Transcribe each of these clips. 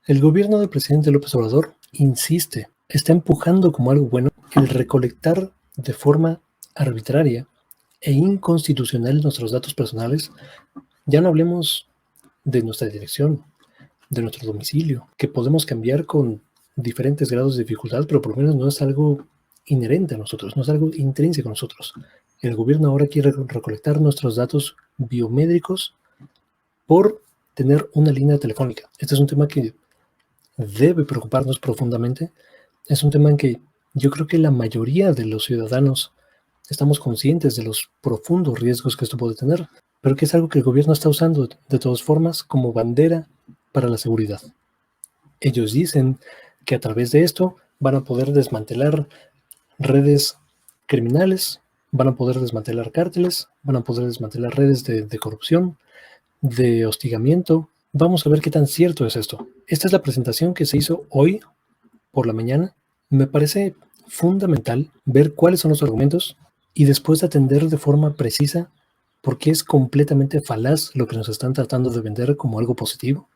El gobierno del presidente López Obrador insiste, está empujando como algo bueno el recolectar de forma arbitraria e inconstitucional nuestros datos personales. Ya no hablemos de nuestra dirección, de nuestro domicilio, que podemos cambiar con diferentes grados de dificultad, pero por lo menos no es algo inherente a nosotros, no es algo intrínseco a nosotros. El gobierno ahora quiere recolectar nuestros datos biométricos por tener una línea telefónica. Este es un tema que debe preocuparnos profundamente. Es un tema en que yo creo que la mayoría de los ciudadanos estamos conscientes de los profundos riesgos que esto puede tener, pero que es algo que el gobierno está usando de todas formas como bandera para la seguridad. Ellos dicen que a través de esto van a poder desmantelar redes criminales, van a poder desmantelar cárteles, van a poder desmantelar redes de corrupción, de hostigamiento. Vamos a ver qué tan cierto es esto. Esta es la presentación que se hizo hoy por la mañana. Me parece fundamental ver cuáles son los argumentos y después atender de forma precisa por qué es completamente falaz lo que nos están tratando de vender como algo positivo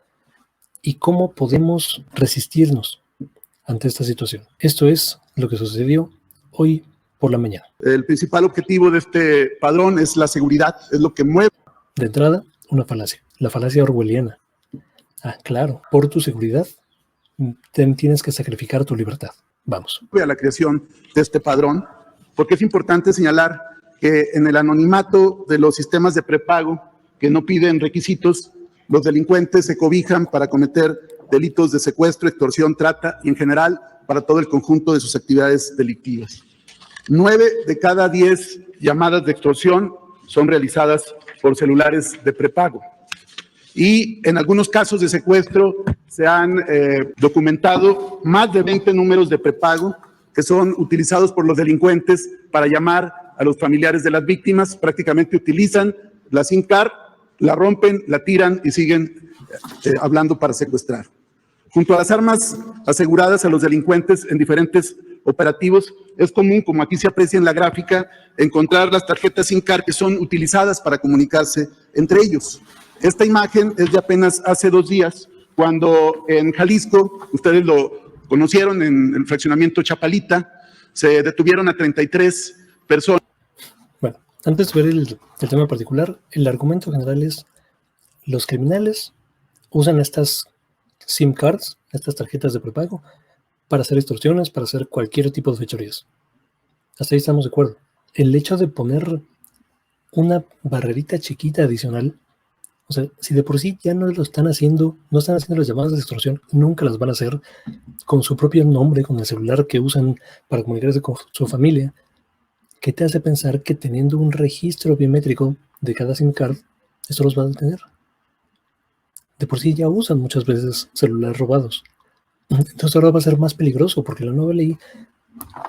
y cómo podemos resistirnos ante esta situación. Esto es lo que sucedió hoy por la mañana. El principal objetivo de este padrón es la seguridad, es lo que mueve. De entrada, una falacia, la falacia orwelliana. Claro, por tu seguridad tienes que sacrificar tu libertad. Vamos. A la creación de este padrón, porque es importante señalar que en el anonimato de los sistemas de prepago que no piden requisitos, los delincuentes se cobijan para cometer delitos de secuestro, extorsión, trata y en general para todo el conjunto de sus actividades delictivas. 9 de cada 10 llamadas de extorsión son realizadas por celulares de prepago. Y en algunos casos de secuestro se han documentado más de 20 números de prepago que son utilizados por los delincuentes para llamar a los familiares de las víctimas. Prácticamente utilizan la SIM card, la rompen, la tiran y siguen hablando para secuestrar. Junto a las armas aseguradas a los delincuentes en diferentes operativos, es común, como aquí se aprecia en la gráfica, encontrar las tarjetas SIM card que son utilizadas para comunicarse entre ellos. Esta imagen es de apenas hace 2 días, cuando en Jalisco, ustedes lo conocieron en el fraccionamiento Chapalita, se detuvieron a 33 personas. Bueno, antes de ver el tema particular, el argumento general es: los criminales usan estas SIM cards, estas tarjetas de prepago, para hacer extorsiones, para hacer cualquier tipo de fechorías. Hasta ahí estamos de acuerdo. El hecho de poner una barrerita chiquita adicional, o sea, si de por sí ya no lo están haciendo, no están haciendo las llamadas de extorsión, nunca las van a hacer con su propio nombre, con el celular que usan para comunicarse con su familia, ¿qué te hace pensar que teniendo un registro biométrico de cada SIM card, esto los va a detener? De por sí ya usan muchas veces celulares robados. Entonces ahora va a ser más peligroso, porque la nueva ley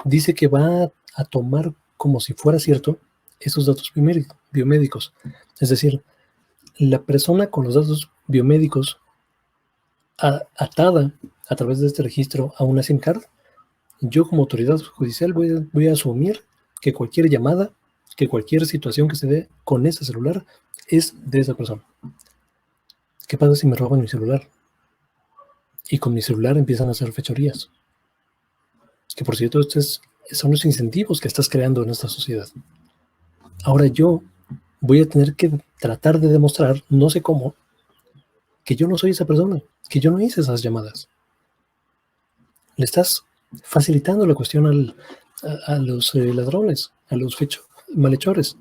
dice que va a tomar como si fuera cierto esos datos biomédicos. Es decir, la persona con los datos biomédicos atada a través de este registro a una SIM card, yo como autoridad judicial voy a asumir que cualquier llamada, que cualquier situación que se dé con ese celular es de esa persona. ¿Qué pasa si me roban mi celular? Y con mi celular empiezan a hacer fechorías. Que por cierto, estos son los incentivos que estás creando en esta sociedad. Ahora yo voy a tener que tratar de demostrar, no sé cómo, que yo no soy esa persona, que yo no hice esas llamadas. Le estás facilitando la cuestión a los ladrones, a los malhechores.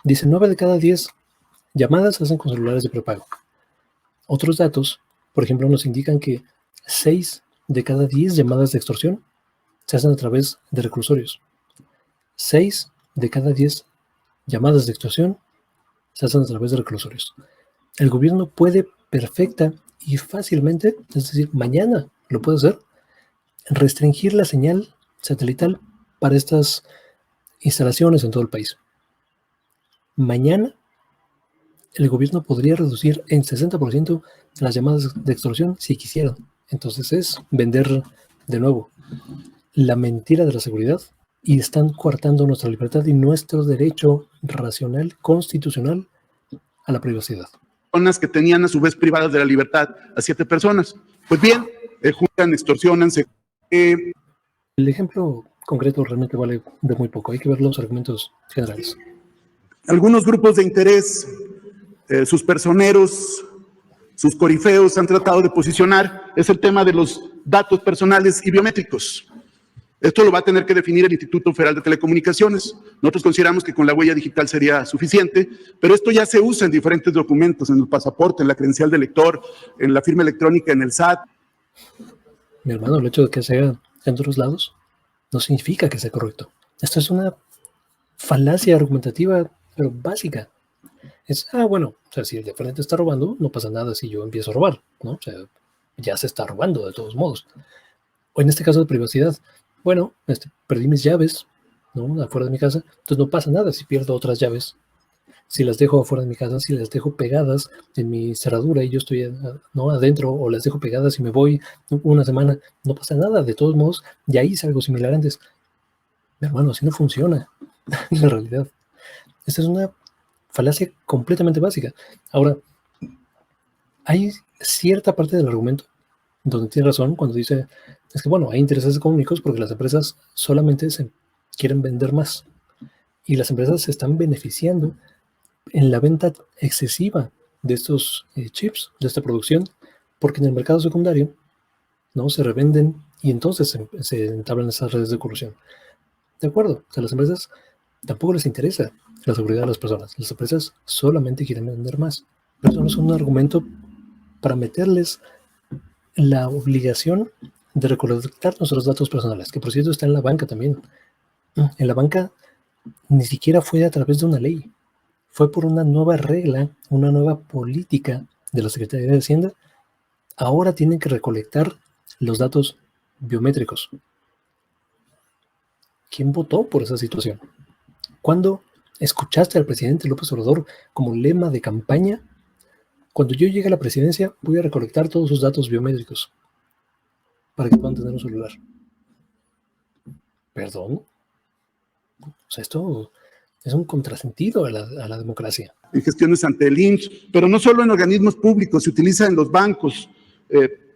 Dice, 9 de cada 10 llamadas se hacen con celulares de prepago. Otros datos, por ejemplo, nos indican que 6 de cada 10 llamadas de extorsión se hacen a través de reclusorios. 6 de cada 10 llamadas de extorsión se hacen a través de reclusorios. El gobierno puede perfecta y fácilmente, es decir, mañana lo puede hacer, restringir la señal satelital para estas instalaciones en todo el país. Mañana el gobierno podría reducir en 60% las llamadas de extorsión si quisieran. Entonces es vender de nuevo la mentira de la seguridad y están coartando nuestra libertad y nuestro derecho racional, constitucional a la privacidad. Personas que tenían a su vez privadas de la libertad a 7 personas. Pues bien, juzgan, extorsionan, El ejemplo concreto realmente vale de muy poco. Hay que ver los argumentos generales. algunos grupos de interés, sus personeros, sus corifeos han tratado de posicionar es el tema de los datos personales y biométricos. Esto lo va a tener que definir el Instituto Federal de Telecomunicaciones. Nosotros consideramos que con la huella digital sería suficiente, pero esto ya se usa en diferentes documentos, en el pasaporte, en la credencial de lector, en la firma electrónica, en el SAT. Mi hermano, el hecho de que sea en otros lados no significa que sea correcto. Esto es una falacia argumentativa, pero básica. Es, bueno, o sea, si el de frente está robando, no pasa nada si yo empiezo a robar, ¿no? O sea, ya se está robando de todos modos. O en este caso de privacidad, bueno, perdí mis llaves, ¿no? Afuera de mi casa, entonces no pasa nada si pierdo otras llaves. Si las dejo afuera de mi casa, si las dejo pegadas en mi cerradura y yo estoy, ¿no?, adentro, o las dejo pegadas y me voy una semana, no pasa nada. De todos modos, ya hice algo similar antes. Mi hermano, así no funciona en la realidad. Esta es una falacia completamente básica. Ahora, hay cierta parte del argumento donde tiene razón cuando dice, es que bueno, hay intereses económicos porque las empresas solamente se quieren vender más y las empresas se están beneficiando en la venta excesiva de estos chips, de esta producción, porque en el mercado secundario, ¿no?, se revenden y entonces se entablan esas redes de corrupción. De acuerdo, o sea, las empresas tampoco les interesa la seguridad de las personas. Las empresas solamente quieren vender más. Pero eso no es un argumento para meterles la obligación de recolectar nuestros datos personales, que por cierto está en la banca también. En la banca ni siquiera fue a través de una ley. Fue por una nueva regla, una nueva política de la Secretaría de Hacienda. Ahora tienen que recolectar los datos biométricos. ¿Quién votó por esa situación? ¿Cuándo escuchaste al presidente López Obrador como lema de campaña? Cuando yo llegue a la presidencia, voy a recolectar todos sus datos biométricos para que puedan tener un celular. ¿Perdón? O sea, esto es un contrasentido a la democracia. En gestiones ante el IMSS, pero no solo en organismos públicos, se utiliza en los bancos.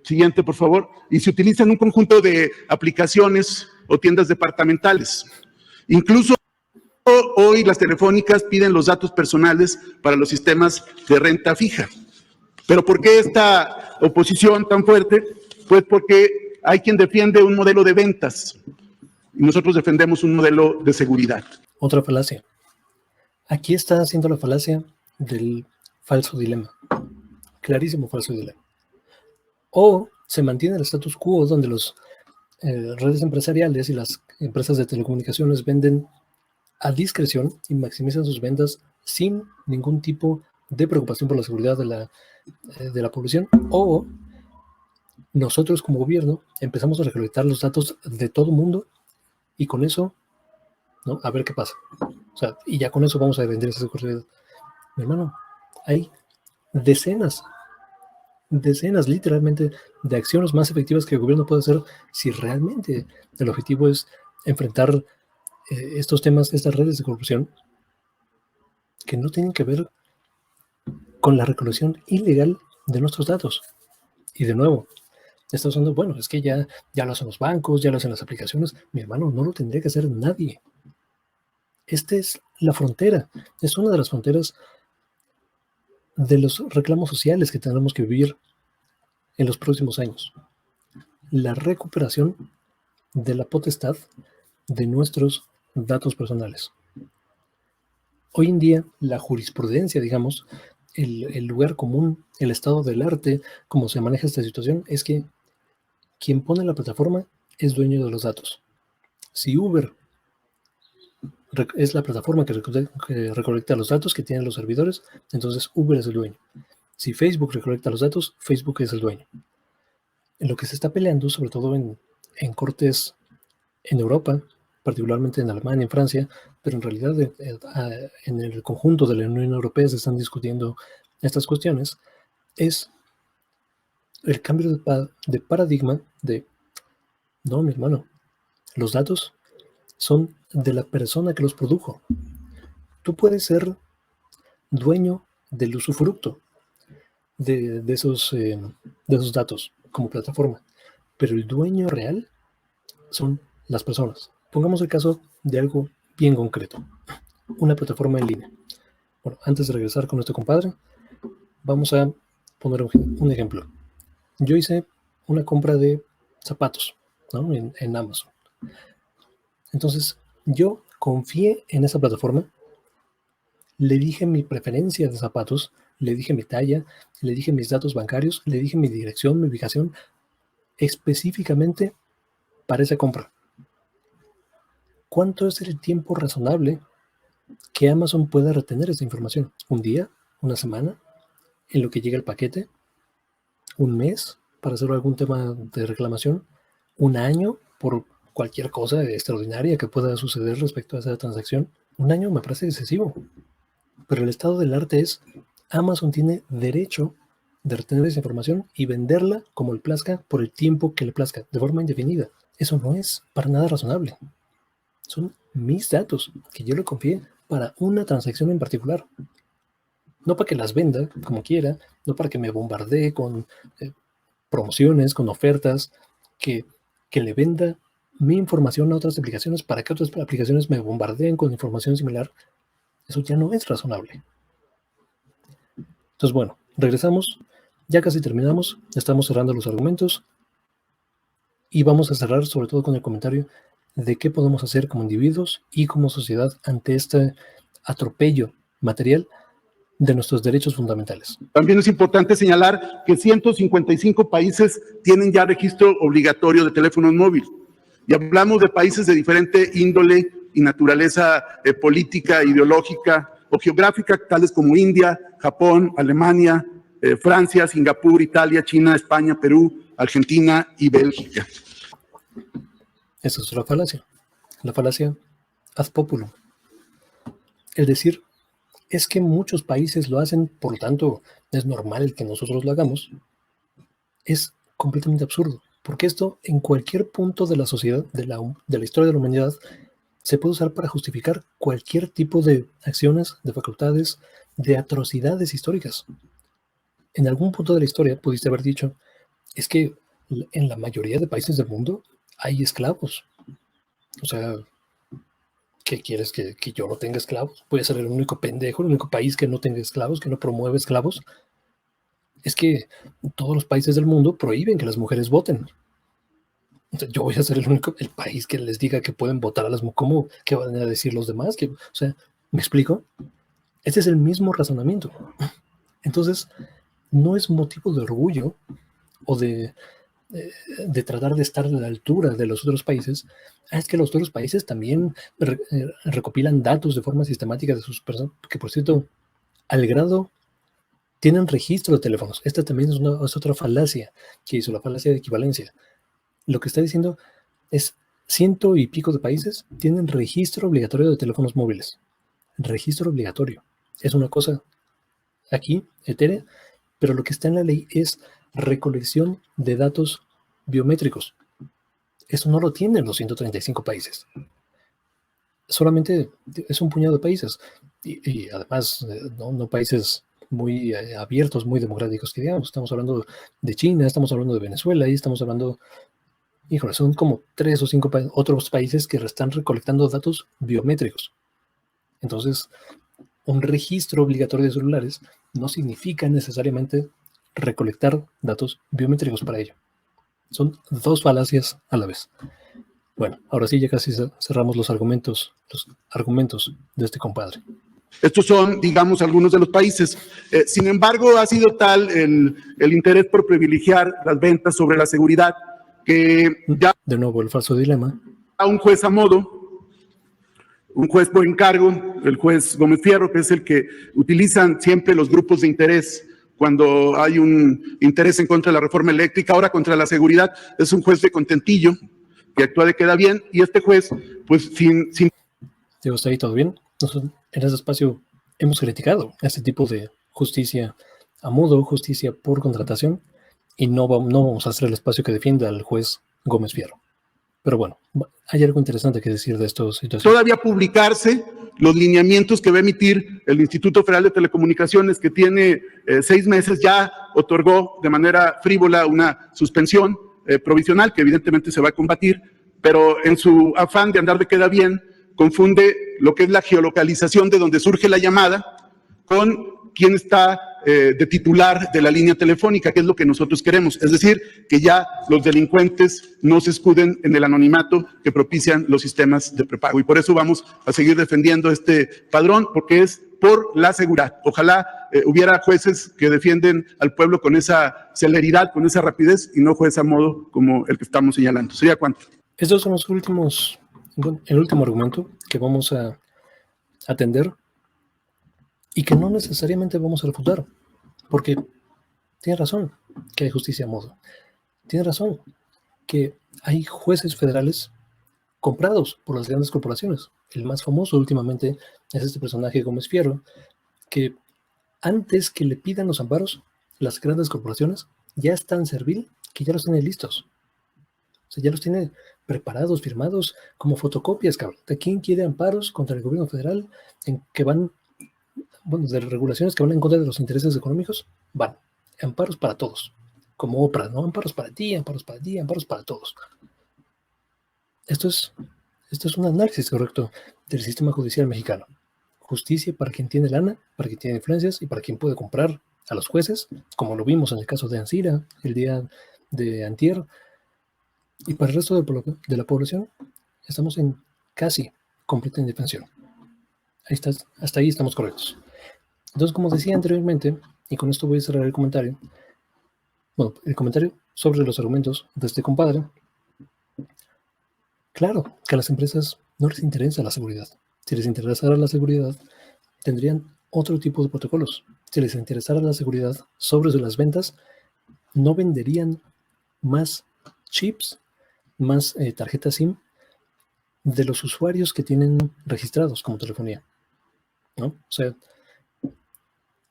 Siguiente, por favor. Y se utiliza en un conjunto de aplicaciones o tiendas departamentales. Incluso hoy las telefónicas piden los datos personales para los sistemas de renta fija. ¿Pero por qué esta oposición tan fuerte? Pues porque hay quien defiende un modelo de ventas y nosotros defendemos un modelo de seguridad. Otra falacia. Aquí está haciendo la falacia del falso dilema. Clarísimo falso dilema. O se mantiene el status quo donde las redes empresariales y las empresas de telecomunicaciones venden a discreción y maximizan sus ventas sin ningún tipo de preocupación por la seguridad de la población, o nosotros como gobierno empezamos a recolectar los datos de todo mundo y con eso, ¿no?, a ver qué pasa. O sea, y ya con eso vamos a vender esa seguridad. Mi hermano, hay decenas literalmente de acciones más efectivas que el gobierno puede hacer si realmente el objetivo es enfrentar estos temas, estas redes de corrupción que no tienen que ver con la recolección ilegal de nuestros datos. Y de nuevo, está usando, bueno, es que ya lo hacen los bancos, ya lo hacen las aplicaciones. Mi hermano, no lo tendría que hacer nadie. Esta es la frontera, es una de las fronteras de los reclamos sociales que tendremos que vivir en los próximos años. La recuperación de la potestad de nuestros datos personales. Hoy en día, la jurisprudencia, digamos, el lugar común, el estado del arte, cómo se maneja esta situación, es que quien pone la plataforma es dueño de los datos. Si Uber es la plataforma que recolecta los datos que tienen los servidores, entonces Uber es el dueño. Si Facebook recolecta los datos, Facebook es el dueño. En lo que se está peleando, sobre todo en cortes en Europa, particularmente en Alemania, en Francia, pero en realidad en el conjunto de la Unión Europea se están discutiendo estas cuestiones, es el cambio de paradigma de, no, mi hermano, los datos son de la persona que los produjo. Tú puedes ser dueño del usufructo de esos datos como plataforma, pero el dueño real son las personas. Pongamos el caso de algo bien concreto, una plataforma en línea. Bueno, antes de regresar con nuestro compadre, vamos a poner un ejemplo. Yo hice una compra de zapatos, ¿no? en Amazon. Entonces, yo confié en esa plataforma, le dije mi preferencia de zapatos, le dije mi talla, le dije mis datos bancarios, le dije mi dirección, mi ubicación, específicamente para esa compra. ¿Cuánto es el tiempo razonable que Amazon pueda retener esa información? ¿Un día? ¿Una semana? ¿En lo que llega el paquete? ¿Un mes para hacer algún tema de reclamación? ¿Un año por cualquier cosa extraordinaria que pueda suceder respecto a esa transacción? Un año me parece excesivo. Pero el estado del arte es, Amazon tiene derecho de retener esa información y venderla como le plazca por el tiempo que le plazca, de forma indefinida. Eso no es para nada razonable. Son mis datos que yo le confié para una transacción en particular. No para que las venda como quiera, no para que me bombardee con promociones, con ofertas, que le venda mi información a otras aplicaciones para que otras aplicaciones me bombardeen con información similar. Eso ya no es razonable. Entonces, bueno, regresamos, ya casi terminamos, estamos cerrando los argumentos y vamos a cerrar sobre todo con el comentario de qué podemos hacer como individuos y como sociedad ante este atropello material de nuestros derechos fundamentales. También es importante señalar que 155 países tienen ya registro obligatorio de teléfonos móviles. Y hablamos de países de diferente índole y naturaleza política, ideológica o geográfica, tales como India, Japón, Alemania, Francia, Singapur, Italia, China, España, Perú, Argentina y Bélgica. Esa es la falacia ad populum. Es decir, es que muchos países lo hacen, por lo tanto, es normal que nosotros lo hagamos. Es completamente absurdo, porque esto en cualquier punto de la sociedad, de la historia de la humanidad, se puede usar para justificar cualquier tipo de acciones, de facultades, de atrocidades históricas. En algún punto de la historia pudiste haber dicho, es que en la mayoría de países del mundo hay esclavos. O sea, ¿qué quieres que yo no tenga esclavos? Voy a ser el único pendejo, el único país que no tenga esclavos, que no promueve esclavos. Es que todos los países del mundo prohíben que las mujeres voten. O sea, yo voy a ser el país que les diga que pueden votar a las mujeres. ¿Cómo? ¿Qué van a decir los demás? O sea, ¿me explico? Este es el mismo razonamiento. Entonces, no es motivo de orgullo o de tratar de estar a la altura de los otros países. Es que los otros países también recopilan datos de forma sistemática de sus personas, que por cierto, al grado tienen registro de teléfonos. Esta también es otra falacia que hizo, la falacia de equivalencia. Lo que está diciendo es 100 y pico de países tienen registro obligatorio de teléfonos móviles. Registro obligatorio. Es una cosa aquí, etérea, pero lo que está en la ley es recolección de datos biométricos. Eso no lo tienen los 135 países. Solamente es un puñado de países. Y además, no países muy abiertos, muy democráticos, que digamos. Estamos hablando de China, estamos hablando de Venezuela y estamos hablando... Híjole, son como 3 o 5 otros países que están recolectando datos biométricos. Entonces, un registro obligatorio de celulares no significa necesariamente recolectar datos biométricos para ello. Son dos falacias a la vez. Bueno, ahora sí ya casi cerramos los argumentos de este compadre. Estos son, digamos, algunos de los países. Sin embargo, ha sido tal el interés por privilegiar las ventas sobre la seguridad que ya... De nuevo, el falso dilema. A un juez a modo, un juez por encargo, el juez Gómez Fierro, que es el que utilizan siempre los grupos de interés cuando hay un interés en contra de la reforma eléctrica, ahora contra la seguridad, es un juez de contentillo que actúa de queda bien, y este juez, pues sin... Digo, ¿está ahí todo bien? Nosotros en ese espacio hemos criticado este tipo de justicia a modo, justicia por contratación, y no vamos a hacer el espacio que defienda al juez Gómez Fierro. Pero bueno, hay algo interesante que decir de estas situaciones. Todavía publicarse los lineamientos que va a emitir el Instituto Federal de Telecomunicaciones, que tiene 6 meses, ya otorgó de manera frívola una suspensión provisional, que evidentemente se va a combatir, pero en su afán de andar de queda bien, confunde lo que es la geolocalización de donde surge la llamada con quién está de titular de la línea telefónica, que es lo que nosotros queremos. Es decir, que ya los delincuentes no se escuden en el anonimato que propician los sistemas de prepago. Y por eso vamos a seguir defendiendo este padrón, porque es por la seguridad. Ojalá hubiera jueces que defienden al pueblo con esa celeridad, con esa rapidez, y no jueces a modo como el que estamos señalando. ¿Sería cuánto? Estos son el último argumento que vamos a atender y que no necesariamente vamos a refutar, porque tiene razón que hay justicia a modo. Tiene razón que hay jueces federales comprados por las grandes corporaciones. El más famoso últimamente es este personaje Gómez Fierro, que antes que le pidan los amparos, las grandes corporaciones ya están servil que ya los tienen listos. O sea, ya los tiene preparados, firmados, como fotocopias, cabrón. ¿De quién quiere amparos contra el gobierno federal en que van, bueno, de regulaciones que van en contra de los intereses económicos? Van. Amparos para todos. Como Oprah, ¿no? Amparos para ti, amparos para ti, amparos para todos. Esto es un análisis correcto del sistema judicial mexicano. Justicia para quien tiene lana, para quien tiene influencias y para quien puede comprar a los jueces, como lo vimos en el caso de Ancira el día de antier. Y para el resto de la población, estamos en casi completa indefensión. Hasta ahí estamos correctos. Entonces, como decía anteriormente, y con esto voy a cerrar el comentario, bueno, el comentario sobre los argumentos de este compadre. Claro que a las empresas no les interesa la seguridad. Si les interesara la seguridad, tendrían otro tipo de protocolos. Si les interesara la seguridad sobre las ventas, no venderían más chips, más tarjetas SIM de los usuarios que tienen registrados como telefonía, ¿no? O sea,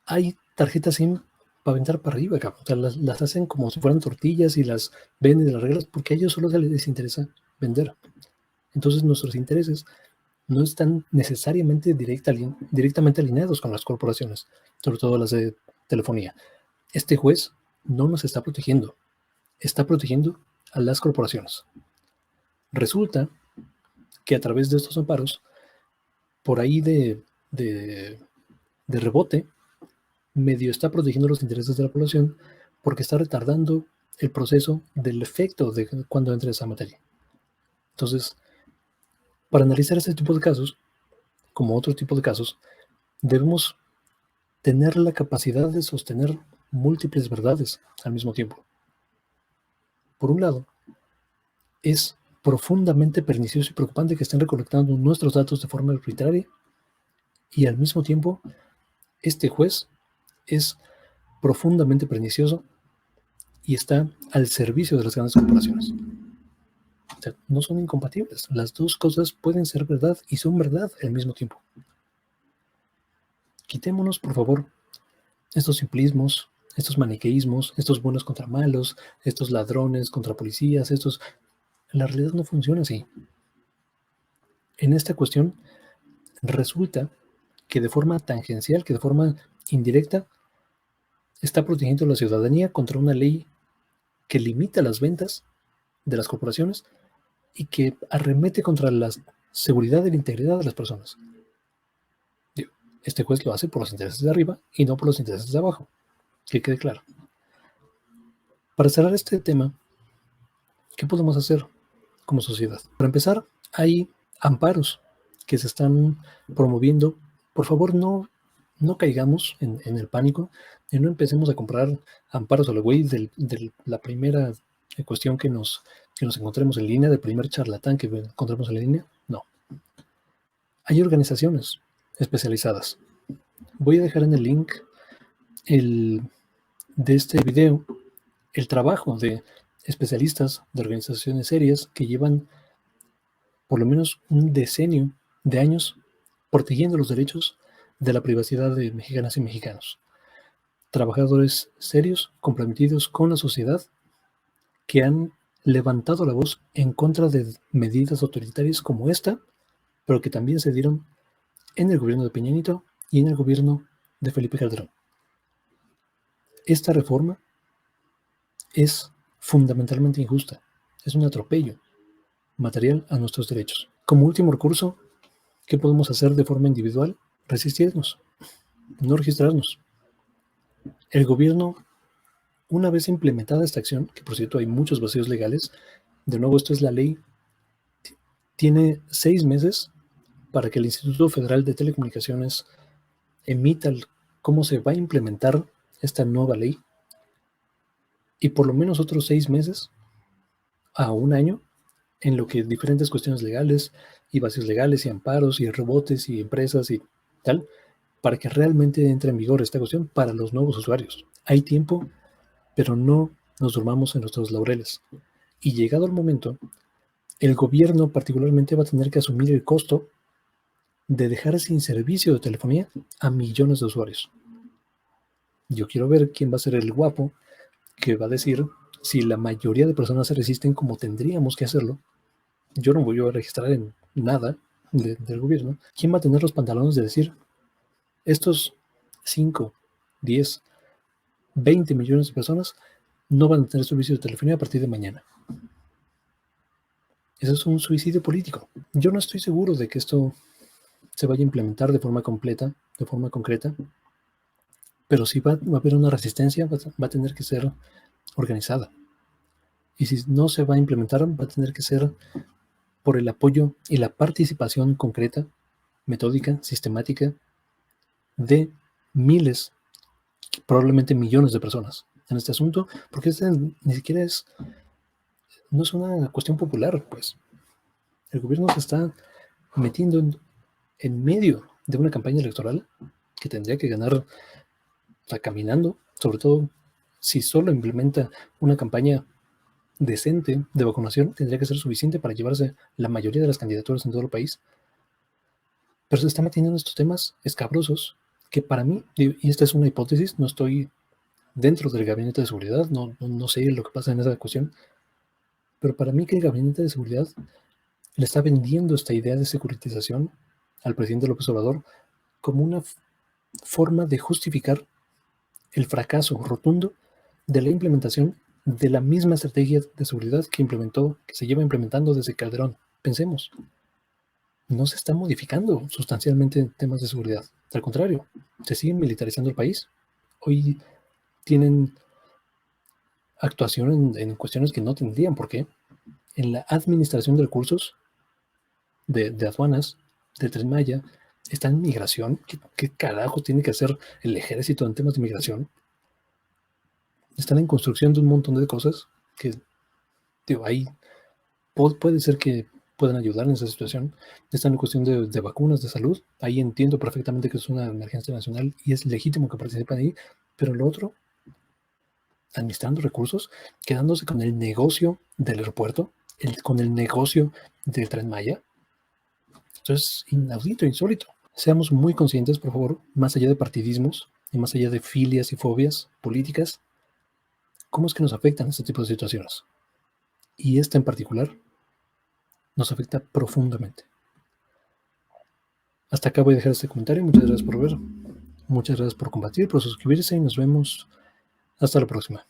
hay tarjetas SIM para aventar para arriba, cabrón. O sea, las hacen como si fueran tortillas y las venden de las reglas porque a ellos solo les interesa vender. Entonces nuestros intereses no están necesariamente directamente alineados con las corporaciones, sobre todo las de telefonía. Este juez no nos está protegiendo a las corporaciones. Resulta que a través de estos amparos, por ahí de rebote, medio está protegiendo los intereses de la población porque está retardando el proceso del efecto de cuando entre esa materia. Entonces, para analizar este tipo de casos, como otro tipo de casos, debemos tener la capacidad de sostener múltiples verdades al mismo tiempo. Por un lado, es profundamente pernicioso y preocupante que estén recolectando nuestros datos de forma arbitraria y al mismo tiempo este juez es profundamente pernicioso y está al servicio de las grandes corporaciones. O sea, no son incompatibles. Las dos cosas pueden ser verdad y son verdad al mismo tiempo. Quitémonos, por favor, estos simplismos, estos maniqueísmos, estos buenos contra malos, estos ladrones contra policías, La realidad no funciona así. En esta cuestión, resulta que de forma tangencial, que de forma indirecta, está protegiendo a la ciudadanía contra una ley que limita las ventas de las corporaciones y que arremete contra la seguridad y la integridad de las personas. Este juez lo hace por los intereses de arriba y no por los intereses de abajo. Que quede claro. Para cerrar este tema, ¿qué podemos hacer como sociedad? Para empezar, hay amparos que se están promoviendo. Por favor, no caigamos en el pánico y no empecemos a comprar amparos a la güey de la primera cuestión que nos encontremos en línea, del primer charlatán que encontremos en la línea. No. Hay organizaciones especializadas. Voy a dejar en el link de este video el trabajo de especialistas de organizaciones serias que llevan por lo menos un decenio de años protegiendo los derechos de la privacidad de mexicanas y mexicanos. Trabajadores serios, comprometidos con la sociedad, que han levantado la voz en contra de medidas autoritarias como esta, pero que también se dieron en el gobierno de Peña Nieto y en el gobierno de Felipe Calderón. Esta reforma es fundamentalmente injusta. Es un atropello material a nuestros derechos. Como último recurso, ¿qué podemos hacer de forma individual? Resistirnos, no registrarnos. El gobierno, una vez implementada esta acción, que por cierto hay muchos vacíos legales, de nuevo esto es la ley, tiene 6 meses para que el Instituto Federal de Telecomunicaciones emita cómo se va a implementar esta nueva ley, y por lo menos otros 6 meses a un año en lo que diferentes cuestiones legales y vacíos legales y amparos y rebotes y empresas y tal, para que realmente entre en vigor esta cuestión para los nuevos usuarios. Hay tiempo, pero no nos durmamos en nuestros laureles. Y llegado el momento, el gobierno particularmente va a tener que asumir el costo de dejar sin servicio de telefonía a millones de usuarios. Yo quiero ver quién va a ser el guapo que va a decir si la mayoría de personas se resisten como tendríamos que hacerlo. Yo no voy a registrar en nada del gobierno. ¿Quién va a tener los pantalones de decir estos 5, 10, 20 millones de personas no van a tener servicio de telefonía a partir de mañana? Eso es un suicidio político. Yo no estoy seguro de que esto se vaya a implementar de forma completa, de forma concreta, pero si va a haber una resistencia, va a tener que ser organizada. Y si no se va a implementar, va a tener que ser por el apoyo y la participación concreta, metódica, sistemática, de miles, probablemente millones de personas en este asunto, porque este ni siquiera no es una cuestión popular, pues. El gobierno se está metiendo en medio de una campaña electoral que tendría que ganar caminando, sobre todo si solo implementa una campaña decente de vacunación, tendría que ser suficiente para llevarse la mayoría de las candidaturas en todo el país. Pero se está metiendo en estos temas escabrosos que para mí, y esta es una hipótesis, no estoy dentro del gabinete de seguridad, no sé lo que pasa en esa cuestión, pero para mí que el gabinete de seguridad le está vendiendo esta idea de securitización al presidente López Obrador como una forma de justificar el fracaso rotundo de la implementación de la misma estrategia de seguridad que se lleva implementando desde Calderón. Pensemos, no se está modificando sustancialmente en temas de seguridad. Al contrario, se sigue militarizando el país. Hoy tienen actuación en cuestiones que no tendrían por qué. En la administración de recursos, de aduanas, de Tren Maya, está en migración. ¿Qué carajo tiene que hacer el ejército en temas de migración? Están en construcción de un montón de cosas que, digo, ahí puede ser que puedan ayudar en esa situación. Están en cuestión de vacunas, de salud. Ahí entiendo perfectamente que es una emergencia nacional y es legítimo que participen ahí, pero lo otro, administrando recursos, quedándose con el negocio del aeropuerto, con el negocio del Tren Maya. Esto es inaudito, insólito. Seamos muy conscientes, por favor, más allá de partidismos y más allá de filias y fobias políticas, cómo es que nos afectan este tipo de situaciones. Y esta en particular nos afecta profundamente. Hasta acá voy a dejar este comentario. Muchas gracias por ver. Muchas gracias por compartir, por suscribirse y nos vemos hasta la próxima.